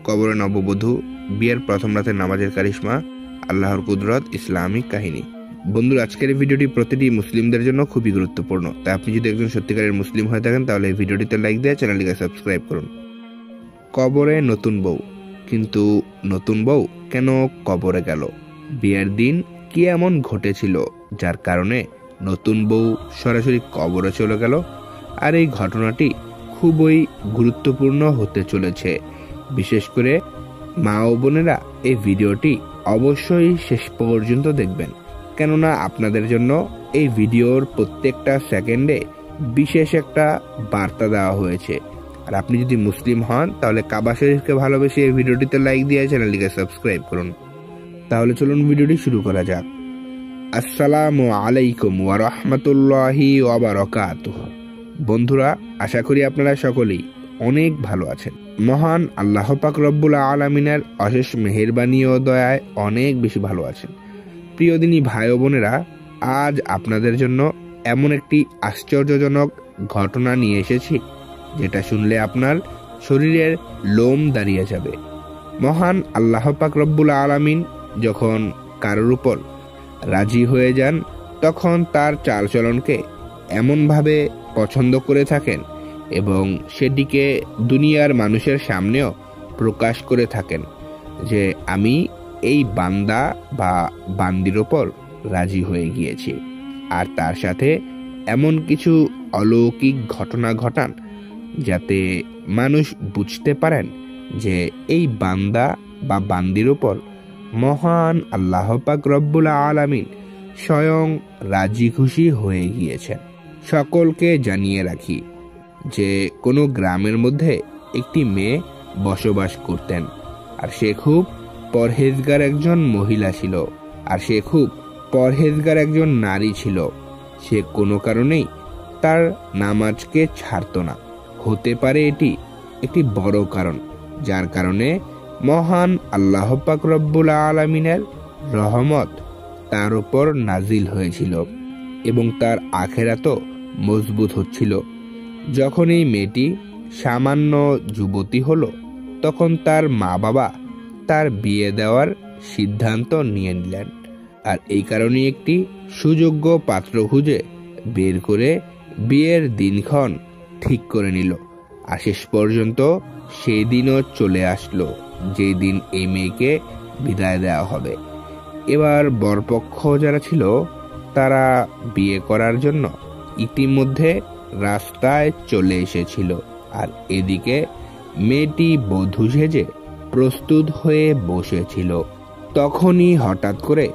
কবরে নববধূ, বিয়ের প্রথম রাতের নামাজের কারিশমা, আল্লাহর কুদরত, ইসলামিক কাহিনী। বন্ধুরা, আজকের এই ভিডিওটি প্রতিটি মুসলিমদের জন্য খুবই গুরুত্বপূর্ণ। তাই আপনি যদি একজন সত্যিকারের মুসলিম হয়ে থাকেন তাহলে এই ভিডিওটিতে লাইক দিয়ে চ্যানেলটিকে সাবস্ক্রাইব করুন। কবরে নতুন বউ, কিন্তু নতুন বউ কেন কবরে গেল? বিয়ের দিন কি এমন ঘটেছিল যার কারণে নতুন বউ সরাসরি কবরে চলে গেল? আর এই ঘটনাটি খুবই গুরুত্বপূর্ণ হতে চলেছে। বিশেষ করে মা ও বোনেরা এই ভিডিওটি অবশ্যই শেষ পর্যন্ত দেখবেন, কেননা আপনাদের জন্য এই ভিডিওর প্রত্যেকটা সেকেন্ডে বিশেষ একটা বার্তা দেওয়া হয়েছে। আর আপনি যদি মুসলিম হন তাহলে কাবা শরীফকে ভালোবেসে এই ভিডিওটিতে লাইক দিয়ে চ্যানেলটিকে সাবস্ক্রাইব করুন। তাহলে চলুন ভিডিওটি শুরু করা যাক। আসসালামু আলাইকুম ওয়া রাহমাতুল্লাহি ওয়া বারাকাতুহু। বন্ধুরা, আশা করি আপনারা সকলেই অনেক ভালো আছেন। মহান আল্লাহ পাক রব্বুল আলামিনের অশেষ মেহেরবানি ও দয়ায় অনেক বেশি ভালো আছেন। প্রিয় দিনী ভাই ও বোনেরা, আজ আপনাদের জন্য এমন একটি আশ্চর্যজনক ঘটনা নিয়ে এসেছি যেটা শুনলে আপনার শরীরের লোম দাঁড়িয়ে যাবে। মহান আল্লাহ পাক রব্বুল আলামিন যখন কারোর উপর রাজি হয়ে যান তখন তার চালচলনকে এমনভাবে পছন্দ করে থাকেন এবং সেটিকে দুনিয়ার মানুষের সামনেও প্রকাশ করে থাকেন যে আমি এই বান্দা বা বান্দির ওপর রাজি হয়ে গিয়েছি। আর তার সাথে এমন কিছু অলৌকিক ঘটনা ঘটান যাতে মানুষ বুঝতে পারেন যে এই বান্দা বা বান্দির ওপর মহান আল্লাহ পাক রব্বুল আলামিন স্বয়ং রাজি খুশি হয়ে গিয়েছেন। সকলকে জানিয়ে রাখি যে কোনো গ্রামের মধ্যে একটি মেয়ে বসবাস করতেন, আর সে খুব পরহেজগার একজন মহিলা ছিল, আর সে খুব পরহেজগার একজন নারী ছিল। সে কোনো কারণেই তার নামাজকে ছাড়ত না। হতে পারে এটি একটি বড় কারণ যার কারণে মহান আল্লাহ পাক রব্বুল আলামিনের রহমত তার উপর নাজিল হয়েছিল এবং তার আখিরাতও মজবুত হচ্ছিল। যখন এই মেয়েটি সামান্য যুবতী হলো তখন তার মা বাবা তার বিয়ে দেওয়ার সিদ্ধান্ত নিয়ে নিলেন, আর এই কারণে একটি সুযোগ্য পাত্র খুঁজে বের করে বিয়ের দিনক্ষণ ঠিক করে নিল। আর শেষ পর্যন্ত সেই দিনও চলে আসলো যেই দিন এই মেয়েকে বিদায় দেওয়া হবে। এবার বরপক্ষ যারা ছিল তারা বিয়ে করার জন্য ইতিমধ্যে রাস্তায় চলে এসেছিল, আর এদিকে মেয়েটি বধূ সেজে প্রস্তুত হয়ে বসেছিল। তখনই হঠাৎ করে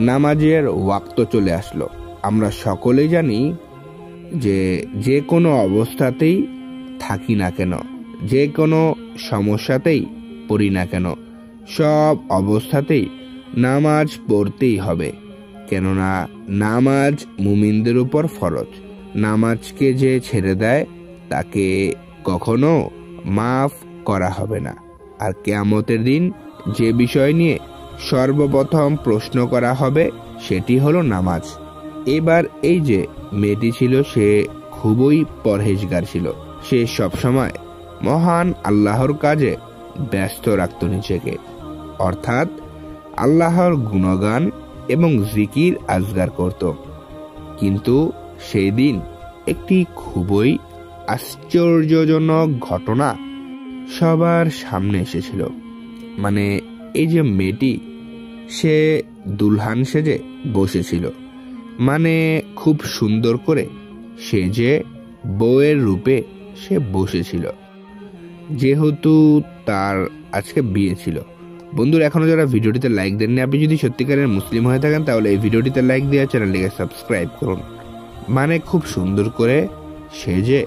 নামাজের ওয়াক্ত চলে আসলো। আমরা সকলেই জানি যে কোনো অবস্থাতেই থাকি না কেন, যে কোনো সমস্যাতেই পড়ি না কেন, সব অবস্থাতেই নামাজ পড়তেই হবে, কেননা নামাজ মুমিনদের উপর ফরজ। নামাজকে যে ছেড়ে দেয় তাকে কখনো মাফ করা হবে না। আর কিয়ামতের দিন যে বিষয় নিয়ে সর্বপ্রথম প্রশ্ন করা হবে সেটি হলো নামাজ। এবার এই যে মেয়েটি ছিল সে খুবই পরহেজগার ছিল। সে সবসময় মহান আল্লাহর কাজে ব্যস্ত রাখত নিজেকে, অর্থাৎ আল্লাহর গুণগান এবং জিকির আজগার করত। কিন্তু সেই দিন একটি খুবই আশ্চর্যজনক ঘটনা সবার সামনে এসেছিল। মানে এই যে মেয়েটি সে দুলহান সেজে বসেছিল, মানে খুব সুন্দর করে সেজে বউয়ের রূপে সে বসেছিল, যেহেতু তার আজকে বিয়ে ছিল। বন্ধুরা, এখনো যারা ভিডিওটিতে লাইক দেননি, আপনি যদি সত্যিকারের মুসলিম হয়ে থাকেন তাহলে এই ভিডিওটিতে লাইক দিয়ে চ্যানেলটিকে সাবস্ক্রাইব করুন। মানে খুব সুন্দর করে সেজে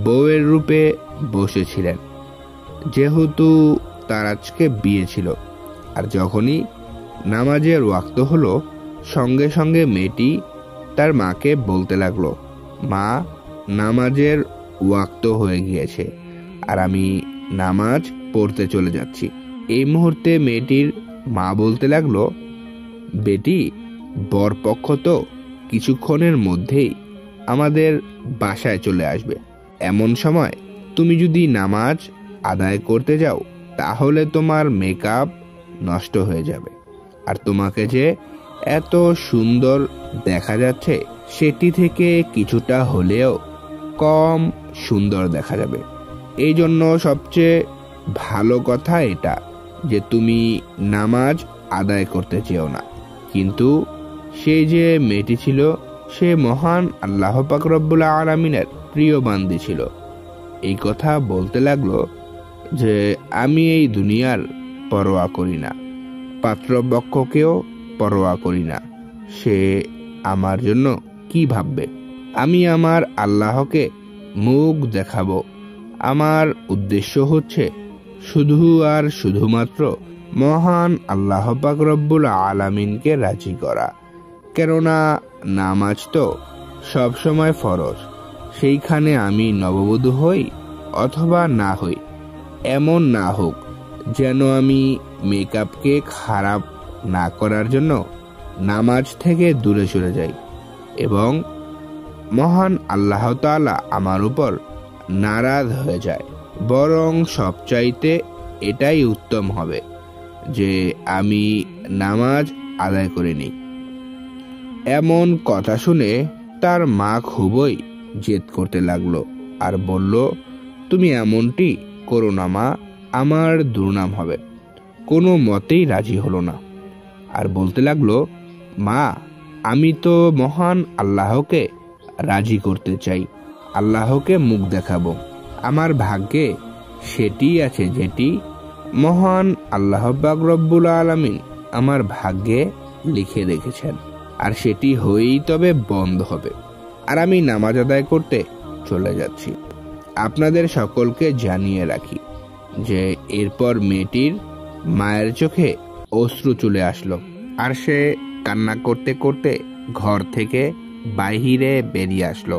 বউয়ের রূপে বসেছিলেন, যেহেতু তার আজকে বিয়ে ছিল। আর যখনই নামাজের ওয়াক্ত হলো সঙ্গে সঙ্গে মেয়েটি তার মাকে বলতে লাগলো, মা, নামাজের ওয়াক্ত হয়ে গিয়েছে আর আমি নামাজ পড়তে চলে যাচ্ছি। এই মুহূর্তে মেয়েটির মা বলতে লাগলো, বেটি, বরপক্ষ তো কিছুক্ষণের মধ্যেই আমাদের বাসায় চলে আসবে। এমন সময় তুমি যদি নামাজ আদায় করতে যাও তাহলে তোমার মেকআপ নষ্ট হয়ে যাবে, আর তোমাকে যে এত সুন্দর দেখা যাচ্ছে সেটি থেকে কিছুটা হলেও কম সুন্দর দেখা যাবে। এই জন্য সবচেয়ে ভালো কথা এটা যে তুমি নামাজ আদায় করতে চেও না। কিন্তু সেই যে মেয়েটি ছিল সে মহান আল্লাহ পাক রব্বুল আলামিনের প্রিয় বান্দি ছিল। এই কথা বলতে লাগলো যে আমি এই দুনিয়ার পরোয়া করি না, পাত্রপক্ষকেও পরোয়া করি না, সে আমার জন্য কি ভাববে। আমি আমার আল্লাহকে মুখ দেখাবো। আমার উদ্দেশ্য হচ্ছে শুধু আর শুধুমাত্র মহান আল্লাহ পাক রব্বুল আলামিনকে রাজি করা। কেননা নামাজ তো সবসময় ফরজ, সেইখানে আমি নববধূ হই অথবা না হই, এমন না হোক যেন আমি মেকআপকে খারাপ না করার জন্য নামাজ থেকে দূরে সরে যাই এবং মহান আল্লাহ তাআলা আমার উপর নারাজ হয়ে যায়। বরং সবচাইতে এটাই উত্তম হবে যে আমি নামাজ আদায় করে নিই। এমন কথা শুনে তার মা খুবই জেদ করতে লাগলো আর বলল, তুমি এমনটি করো না মা, আমার দুর্নাম হবে। কোনো মতেই রাজি হলো না আর বলতে লাগলো, মা আমি তো মহান আল্লাহকে রাজি করতে চাই, আল্লাহকে মুখ দেখাবো। আমার ভাগ্যে সেটি আছে যেটি মহান আল্লাহ পাক রব্বুল আলামিন আমার ভাগ্যে লিখে রেখেছেন, আর সেটি হয়েই তবে বন্ধ হবে। আর আমি নামাজ আদায় করতে চলে যাচ্ছি। আপনাদের সকলকে জানিয়ে রাখি যে এরপর মেয়েটির মায়ের চোখে অশ্রু চলে আসলো আর সে কান্না করতে করতে ঘর থেকে বাহিরে বেরিয়ে আসলো।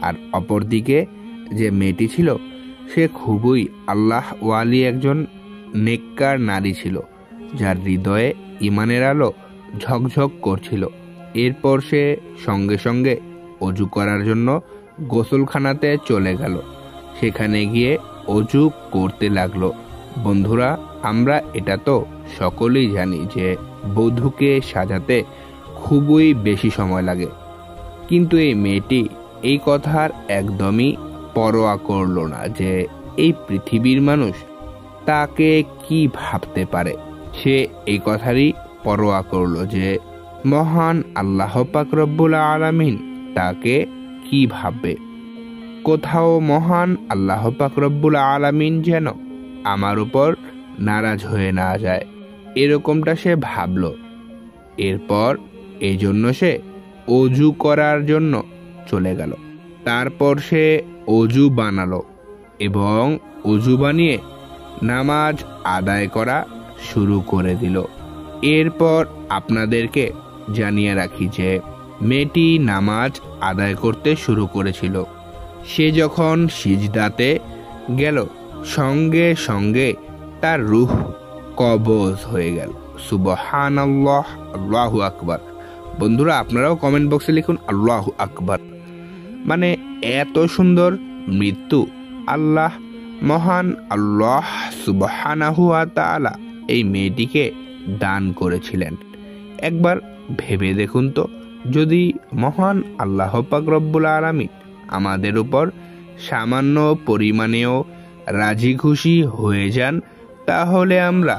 আর অপরদিকে যে মেয়েটি ছিল সে খুবই আল্লাহ ওয়ালি একজন নেককার নারী ছিল, যার হৃদয়ে ইমানের আলো ঝকঝক করছিল। এরপর সে সঙ্গে সঙ্গে অজু করার জন্য গোসলখানাতে চলে গেল। সেখানে গিয়ে অজু করতে লাগলো। বন্ধুরা, আমরা এটা তো সকলেই জানি যে বধূকে সাজাতে খুবই বেশি সময় লাগে, কিন্তু এই মেয়েটি এই কথার একদমই পরোয়া করলো না যে এই পৃথিবীর মানুষ তাকে কি ভাবতে পারে। সে এই কথারই পরোয়া করলো যে মহান আল্লাহ পাক রব্বুল আলামিন তাকে কি ভাববে। কোথাও মহান আল্লাহ পাক রব্বুল আলামিন যেন আমার উপর নারাজ হয়ে না যায়, এরকমটা সে ভাবলো। এরপর এই জন্য সে অজু করার জন্য চলে গেল। তারপর সে অজু বানালো এবং অজু বানিয়ে নামাজ আদায় করা শুরু করে দিল। এরপর আপনাদেরকে জানিয়ে রাখি যে মেয়েটি নামাজ আদায় করতে শুরু করেছিল। সে যখন সিজদাতে গেল সঙ্গে সঙ্গে তার রূহ কবজ হয়ে গেল। সুবহানাল্লাহ, আল্লাহু আকবার। বন্ধুরা, আপনারাও কমেন্ট বক্সে লিখুন আল্লাহু আকবার। মানে এত সুন্দর মৃত্যু আল্লাহ মহান আল্লাহ সুবহানাহু ওয়া তাআলা এই মেয়েটিকে দান করেছিলেন। একবার ভেবে দেখুন তো, যদি মহান আল্লাহ পাক রব্বুল আলামিন আমাদের উপর সামান্য পরিমাণেও রাজি খুশি হয়ে যান, তাহলে আমরা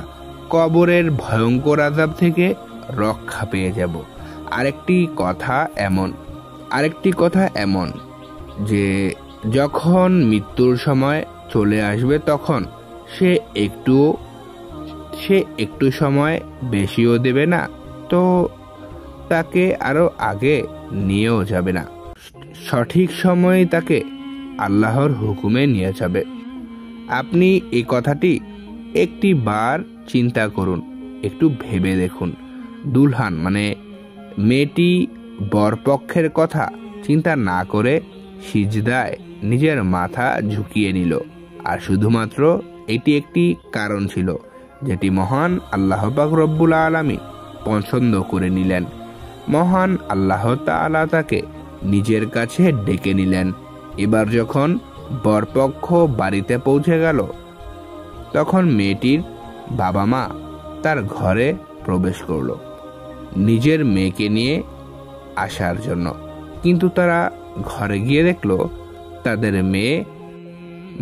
কবরের ভয়ঙ্কর আযাব থেকে রক্ষা পেয়ে যাব। আরেকটি কথা এমন যে যখন মৃত্যুর সময় চলে আসবে তখন সে একটু সময় বেশিও দেবে না, তো তাকে আরো আগে নিয়েও যাবে না। সঠিক সময়ে তাকে আল্লাহর হুকুমে নিয়ে যাবে। আপনি এই কথাটি একটি বার চিন্তা করুন, একটু ভেবে দেখুন। দুলহান মানে মেয়েটি বরপক্ষের কথা চিন্তা না করে সিজদায় নিজের মাথা ঝুঁকিয়ে নিল, আর শুধুমাত্র এটি একটি কারণ ছিল যেটি মহান আল্লাহ পাক রব্বুল আলামিন পছন্দ করে নিলেন। মহান আল্লাহ তাআলা তাকে নিজের কাছে ডেকে নিলেন। এবার যখন বরপক্ষ বাড়িতে পৌঁছে গেল তখন মেয়েটির বাবা মা তার ঘরে প্রবেশ করল নিজের মেয়েকে নিয়ে আসার জন্য, কিন্তু তারা ঘরে গিয়ে দেখল তাদের মেয়ে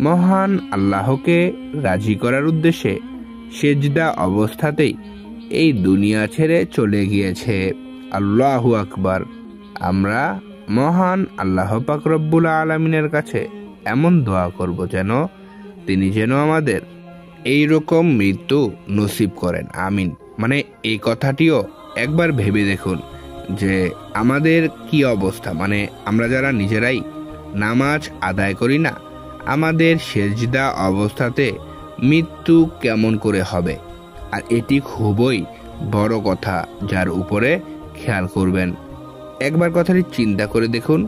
মহান আল্লাহকে রাজি করার উদ্দেশ্যে সেজদা অবস্থাতেই এই দুনিয়া ছেড়ে চলে গিয়েছে। আল্লাহু আকবার। আমরা মহান আল্লাহ পাক রব্বুল আলামিনের কাছে এমন দোয়া করব তিনি যেন আমাদের এই রকম মৃত্যু নসিব করেন, আমিন। মানে এই কথাটিও একবার ভেবে দেখুন যে আমাদের কি অবস্থা, মানে আমরা যারা নিজেরাই নামাজ আদায় করি না, আমাদের সেজদা অবস্থাতে মৃত্যু কেমন করে হবে। আর এটি খুবই বড় কথা, যার উপরে খেয়াল করবেন। একবার কথাটি চিন্তা করে দেখুন,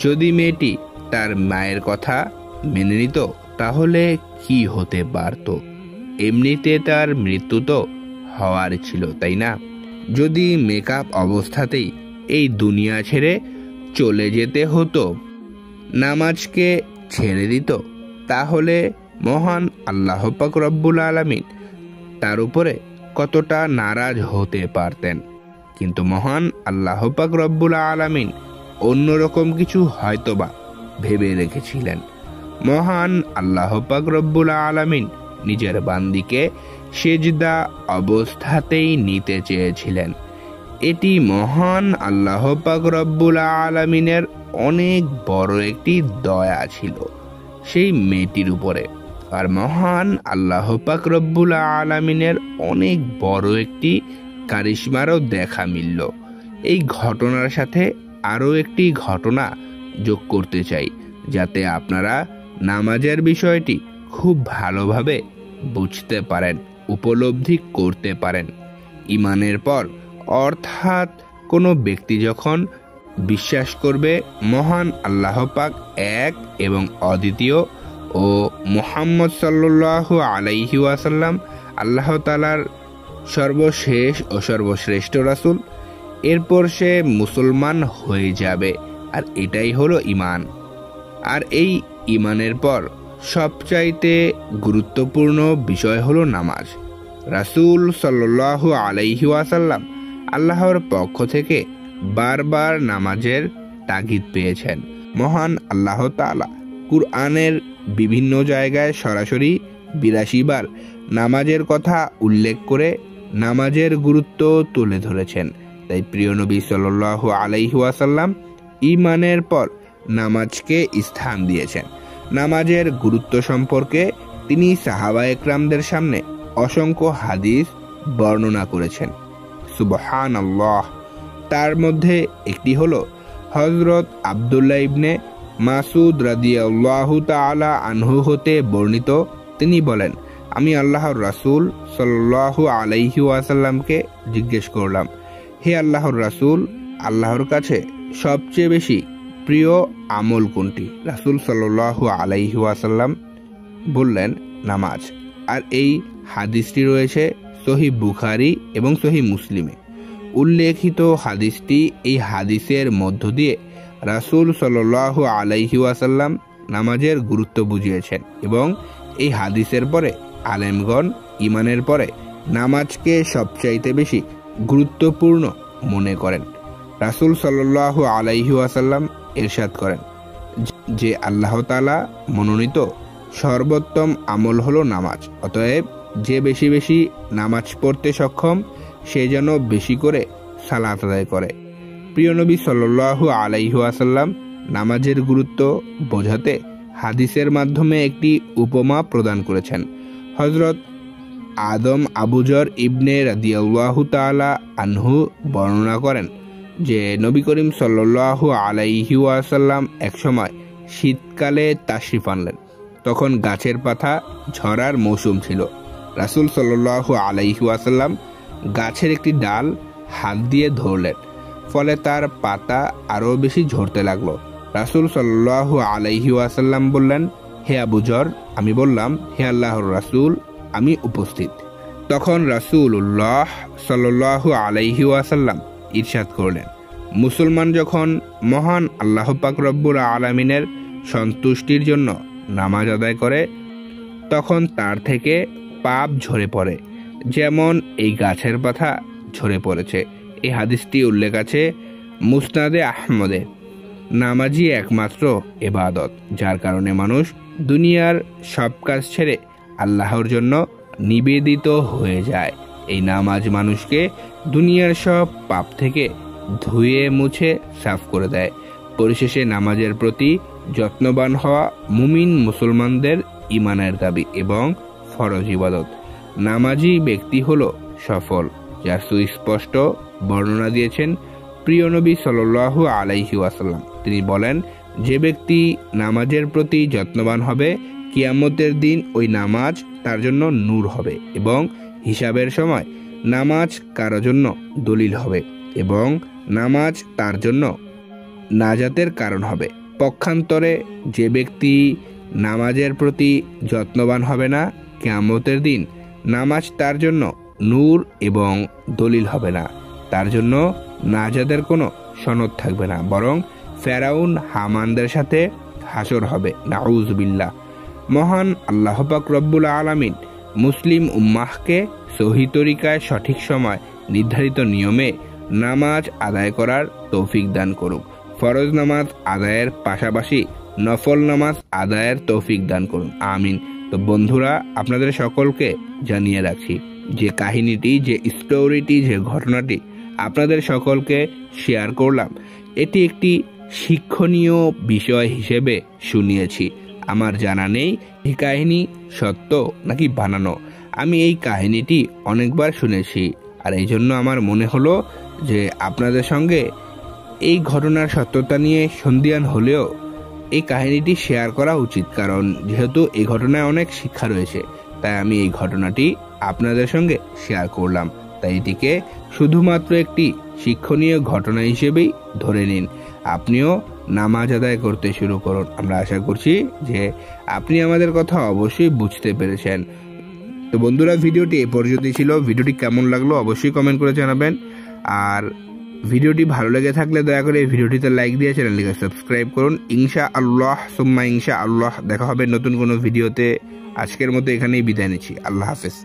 যদি মেয়েটি তার মায়ের কথা মেনে নিত তাহলে কি হতে পারত। এমনিতে তার মৃত্যু তো হওয়ার ছিল, তাই না? যদি মেকআপ অবস্থাতেই এই দুনিয়া ছেড়ে চলে যেতে হতো, নামাজকে ছেড়ে দিত, তাহলে মহান আল্লাহ পাক রব্বুল আলামিন তার উপরে কতটা নারাজ হতে পারতেন। কিন্তু মহান আল্লাহ পাক রব্বুল আলামিন অন্যরকম কিছু হয়তোবা ভেবে রেখেছিলেন। মহান আল্লাহ পাক রব্বুল আলামিন নিজের বান্দিকে সেজদা অবস্থাতেই নিতে চেয়েছিলেন। এটি মহান আল্লাহ পাক রব্বুল আলামিনের অনেক বড় একটি দয়া ছিল সেই মেয়েটির উপরে। আর মহান আল্লাহ পাক রব্বুল আলামিনের অনেক বড় একটি কারিশমারও দেখা মিলল। এই ঘটনার সাথে আরও একটি ঘটনা যোগ করতে চাই, যাতে আপনারা নামাজের বিষয়টি খুব ভালোভাবে বুঝতে পারেন, উপলব্ধি করতে পারেন। ঈমানের পর অর্থাৎ কোনো ব্যক্তি যখন বিশ্বাস করবে মহান আল্লাহ পাক এক এবং অদ্বিতীয় ও মুহাম্মদ সাল্লাল্লাহু আলাইহি ওয়াসাল্লাম আল্লাহ তাআলার সর্বশেষ ও সর্বশ্রেষ্ঠ রাসূল, এরপর সে মুসলমান হয়ে যাবে। আর এটাই হলো ঈমান। আর এই ঈমানের পর সবচাইতে গুরুত্বপূর্ণ বিষয় হলো নামাজ। রাসূল সাল্লাল্লাহু আলাইহি ওয়াসাল্লাম আল্লাহর পক্ষ থেকে বারবার নামাজের তাগিদ পেয়েছেন। মহান আল্লাহ তাআলা কুরআনের বিভিন্ন জায়গায় সরাসরি ৮২ বার নামাজের কথা উল্লেখ করে নামাজের গুরুত্ব তুলে ধরেছেন। তাই প্রিয় নবী সাল্লাল্লাহু আলাইহি ওয়াসাল্লাম ঈমানের পর নামাজকে স্থান দিয়েছেন। নামাজের গুরুত্ব সম্পর্কে তিনি সাহাবা একরামদের সামনে অসংখ্য হাদিস বর্ণনা করেছেন। সুবহানাল্লাহ। তার মধ্যে একটি হলো হযরত আব্দুল্লাহ ইবনে মাসউদ রাদিয়াল্লাহু তাআলা আনহু হতে বর্ণিত। তিনি বলেন, আমি আল্লাহর রাসূল সাল্লাল্লাহু আলাইহি ওয়াসাল্লামকে জিজ্ঞেস করলাম, হে আল্লাহর রাসূল, আল্লাহর কাছে সবচেয়ে বেশি প্রিয় আমল কোনটি? রাসূল সাল্লাল্লাহু আলাইহি ওয়াসাল্লাম বললেন, নামাজ। আর এই হাদিসটি রয়েছে সহিহ বুখারী এবং সহিহ মুসলিমে। উল্লেখিত হাদিসটি, এই হাদিসের মধ্য দিয়ে রাসূল সাল্লাল্লাহু আলাইহি ওয়াসাল্লাম নামাজের গুরুত্ব বুঝিয়েছেন এবং এই হাদিসের পরে আলেমগণ ঈমানের পরে নামাজকে সবচাইতে বেশি গুরুত্বপূর্ণ মনে করেন। রাসূল সাল্লাল্লাহু আলাইহি ওয়াসাল্লাম ইরশাদ করেন যে আল্লাহ তাআলা মনোনীত সর্বোত্তম আমল হলো নামাজ। অতএব যে বেশি বেশি নামাজ পড়তে সক্ষম সে যেন বেশি করে সালাত আদায় করে। প্রিয় নবী সাল্লাল্লাহু আলাইহি ওয়াসাল্লাম নামাজের গুরুত্ব বোঝাতে হাদিসের মাধ্যমে একটি উপমা প্রদান করেছেন। হযরত আদম আবুজর ইবনে রাদিয়াল্লাহু তাআলা আনহু বর্ণনা করেন যে নবী করিম সাল্লাল্লাহু আলাইহি ওয়াসাল্লাম একসময় শীতকালে তাশরিফ আনলেন। তখন গাছের পাতা ঝরার মৌসুম ছিল। রাসূল সাল্লাল্লাহু আলাইহি ওয়াসাল্লাম গাছের একটি ডাল হাত দিয়ে ধরলেন, ফলে তার পাতা আরও বেশি ঝরতে লাগলো। রাসূল সাল্লাল্লাহু আলাইহি ওয়াসাল্লাম বললেন, হে আবুজর। আমি বললাম, হে আল্লাহর রাসূল, আমি উপস্থিত। তখন রাসূলুল্লাহ সাল্লাল্লাহু আলাইহি ওয়াসাল্লাম ইরশাদ করলেন, মুসলমান যখন মহান আল্লাহ পাক রব্বুল আলামিনের সন্তুষ্টির জন্য নামাজ আদায় করে তখন তার থেকে পাপ ঝরে পড়ে, যেমন এই গাছের পাতা ঝরে পড়েছে। এই হাদিসটি উল্লেখ আছে মুসনাদে আহমদে। নামাজই একমাত্র ইবাদত, যার কারণে মানুষ দুনিয়ার সব কাজ ছেড়ে আল্লাহর জন্য নিবেদিত হয়ে যায়। এই নামাজ মানুষকে দুনিয়ার সব পাপ থেকে ধুয়ে মুছে সাফ করে দেয়। পরিশেষে নামাজের প্রতি যত্নবান হওয়া মুমিন মুসলমানদের ঈমানের দাবি এবং ফরজ ইবাদত। নামাজি ব্যক্তি হলো সফল, যার সুস্পষ্ট বর্ণনা দিয়েছেন প্রিয় নবী সাল্লাল্লাহু আলাইহি ওয়াসাল্লাম। তিনি বলেন, যে ব্যক্তি নামাজের প্রতি যত্নবান হবে, কিয়ামতের দিন ওই নামাজ তার জন্য নূর হবে এবং হিসাবের সময় নামাজ কারো জন্য দলিল হবে এবং নামাজ তার জন্য নাজাতের কারণ হবে। পক্ষান্তরে যে ব্যক্তি নামাজের প্রতি যত্নবান হবে না, কিয়ামতের দিন নামাজ তার জন্য নূর এবং দলিল হবে না, তার জন্য নাজাতের কোনো সনদ থাকবে না, বরং ফেরাউন হামানদের সাথে হাসর হবে। নাউজুবিল্লাহ। মহান আল্লাহ পাক রব্বুল আলামিন মুসলিম উম্মাহকে সহি তরিকায় সঠিক সময় নির্ধারিত নিয়মে নামাজ আদায় করার তৌফিক দান করুক। ফরজ নামাজ আদায়ের পাশাপাশি নফল নামাজ আদায়ের তৌফিক দান করুন, আমিন। তো বন্ধুরা, আপনাদের সকলকে জানিয়ে রাখছি যে কাহিনীটি, যে স্টোরিটি, যে ঘটনাটি আপনাদের সকলকে শেয়ার করলাম, এটি একটি শিক্ষণীয় বিষয় হিসেবে শুনিয়েছি। আমার জানা নেই এই কাহিনী সত্য নাকি বানানো। আমি এই কাহিনীটি অনেকবার শুনেছি, আর এই জন্য আমার মনে হলো যে আপনাদের সঙ্গে এই ঘটনার সত্যতা নিয়ে সন্দিহান হলেও এই কাহিনীটি শেয়ার করা উচিত, কারণ যেহেতু এই ঘটনায় অনেক শিক্ষা রয়েছে, তাই আমি এই ঘটনাটি আপনাদের সঙ্গে শেয়ার করলাম। তাই এটিকে শুধুমাত্র একটি শিক্ষণীয় ঘটনা হিসেবেই ধরে নিন। আপনিও নামাজ আদায় করতে শুরু করুন। আমরা আশা করছি যে আপনি আমাদের কথা অবশ্যই বুঝতে পেরেছেন। তো বন্ধুরা, ভিডিওটি এ পর্যন্তই ছিল। ভিডিওটি কেমন লাগলো অবশ্যই কমেন্ট করে জানাবেন। আর ভিডিওটি ভালো লেগে থাকলে দয়া করে এই ভিডিওটিতে লাইক দিয়ে চ্যানেলটিকে সাবস্ক্রাইব করুন। ইনশাআল্লাহ সুম্মা ইনশাআল্লাহ দেখা হবে নতুন কোনো ভিডিওতে। আজকের মতো এখানেই বিদায় নিচ্ছি। আল্লাহ হাফেজ।